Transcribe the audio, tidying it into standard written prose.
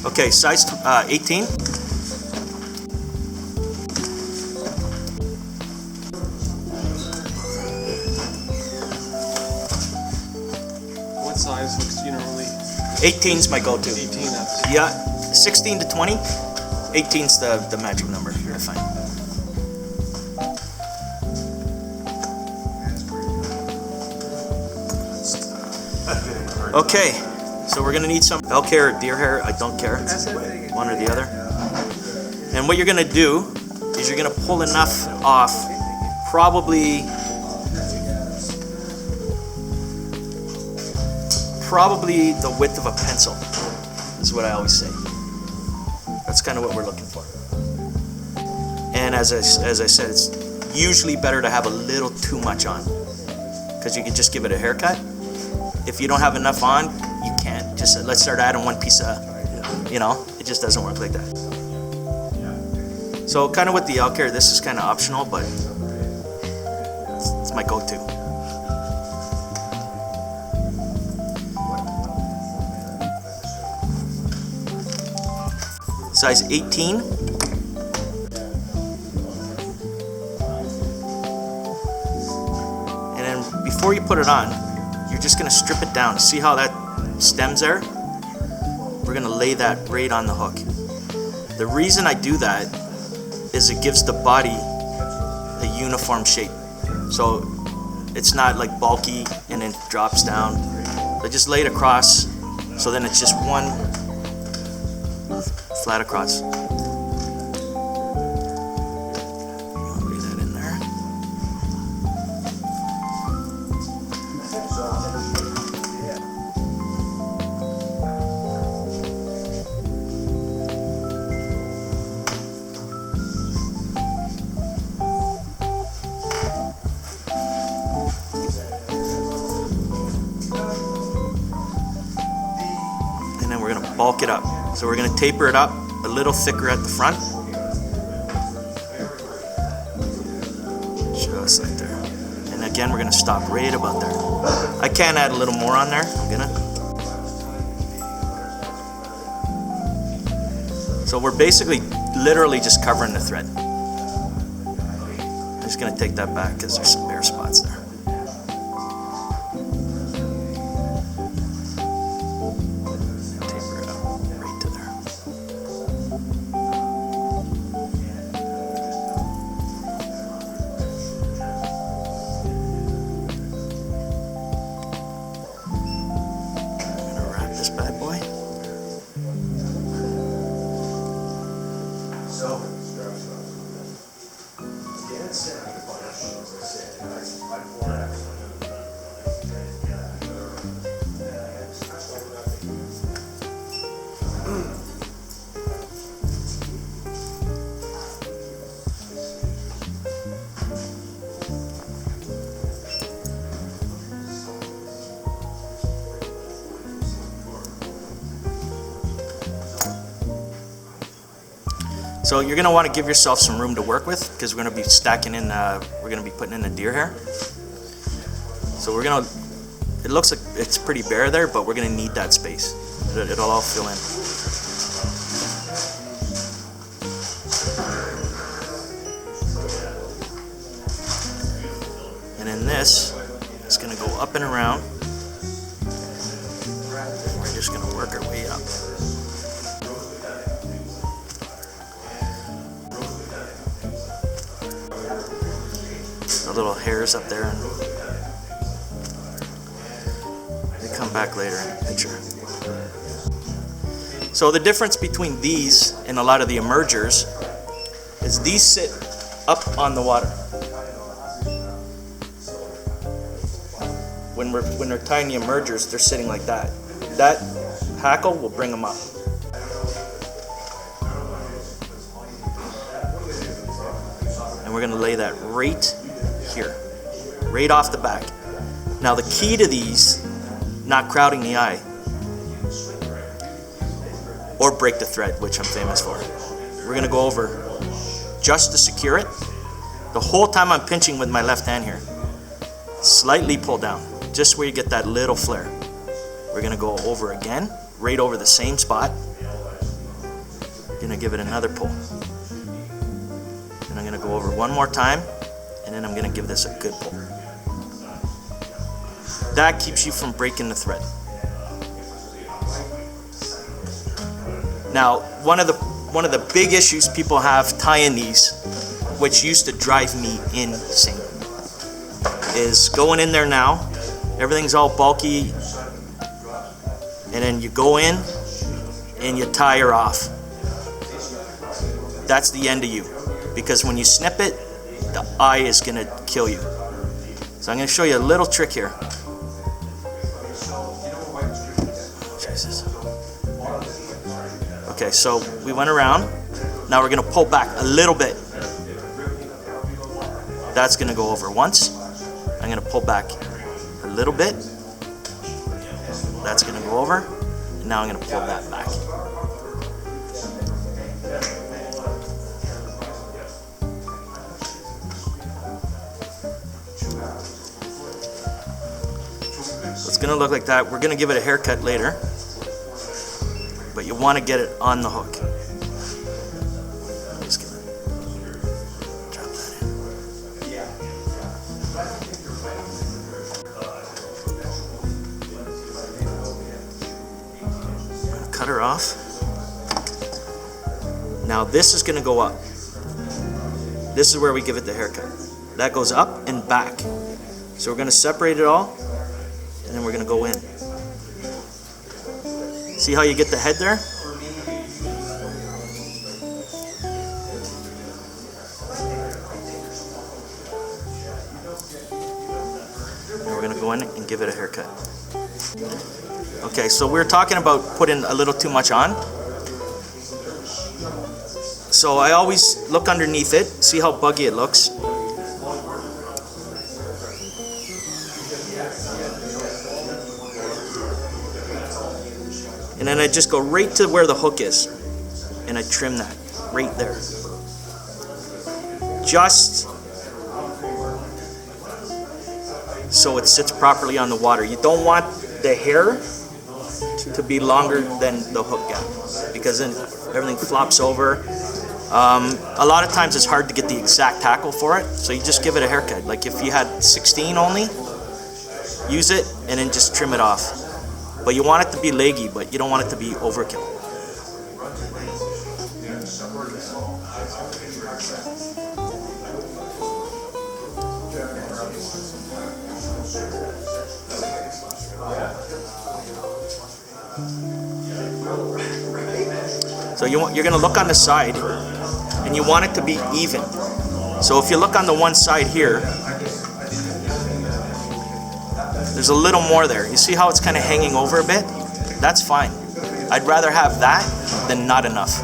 Okay, size 18. What size looks generally? 18's my go-to. 18, that's... Yeah, 16 to 20. 18's the magic number, I find. Okay, so we're gonna need some elk hair or deer hair. I don't care, one or the other. And what you're gonna do is you're gonna pull enough off, probably the width of a pencil, is what I always say. That's kind of what we're looking for. And as I said, it's usually better to have a little too much on, because you can just give it a haircut. If you don't have enough on, you can't. Just let's start adding one piece of, you know, it just doesn't work like that. So kind of with the elk hair, this is kind of optional, but it's my go-to. Size 18. And then before you put it on, you're just gonna strip it down. See how that stem's there? We're gonna lay that right on the hook. The reason I do that is it gives the body a uniform shape. So it's not like bulky and then drops down. I just lay it across, so then it's just one flat across. Lay that in there. And then we're going to bulk it up. So we're going to taper it up a little thicker at the front. Just like there. And again, we're going to stop right about there. I can add a little more on there. I'm going to. So we're basically literally just covering the thread. I'm just going to take that back because there's some bare spots there. This bad boy. So you're gonna want to give yourself some room to work with, because we're gonna be stacking in. We're gonna be putting in the deer hair. So we're gonna. It looks like it's pretty bare there, but we're gonna need that space. It'll all fill in. And then this is gonna go up and around. We're just gonna work our way up. Little hairs up there, and they come back later in the picture. So the difference between these and a lot of the emergers is these sit up on the water. When when they're tying the emergers, they're sitting like that. That hackle will bring them up. And we're gonna lay that right here, right off the back. Now the key to these, not crowding the eye, or break the thread, which I'm famous for. We're gonna go over just to secure it. The whole time I'm pinching with my left hand here. Slightly pull down, just where you get that little flare. We're gonna go over again, right over the same spot. Gonna give it another pull. And I'm gonna go over one more time, and then I'm gonna give this a good pull. That keeps you from breaking the thread. Now, one of the big issues people have tying these, which used to drive me insane, is going in there now, everything's all bulky, and then you go in and you tie her off. That's the end of you, because when you snip it, the eye is gonna kill you. So I'm gonna show you a little trick here. Jesus. Okay, so we went around. Now we're gonna pull back a little bit. That's gonna go over once. I'm gonna pull back a little bit. That's gonna go over. And now I'm gonna pull that back. So it's gonna look like that. We're gonna give it a haircut later, but you wanna get it on the hook. Just give it. Drop that in. Cut her off. Now this is going to go up. This is where we give it the haircut. That goes up and back. So we're going to separate it all, and then we're going to go in. See how you get the head there? And we're going to go in and give it a haircut. Okay, so we're talking about putting a little too much on. So I always look underneath it, see how buggy it looks. And then I just go right to where the hook is, and I trim that right there. Just so it sits properly on the water. You don't want the hair to be longer than the hook gap, because then everything flops over. A lot of times it's hard to get the exact tackle for it, so you just give it a haircut. Like if you had 16 only, use it and then just trim it off. But you want it to be leggy, but you don't want it to be overkill. So you're going to look on the side, and you want it to be even. So if you look on the one side here, there's a little more there. You see how it's kind of hanging over a bit? That's fine. I'd rather have that than not enough.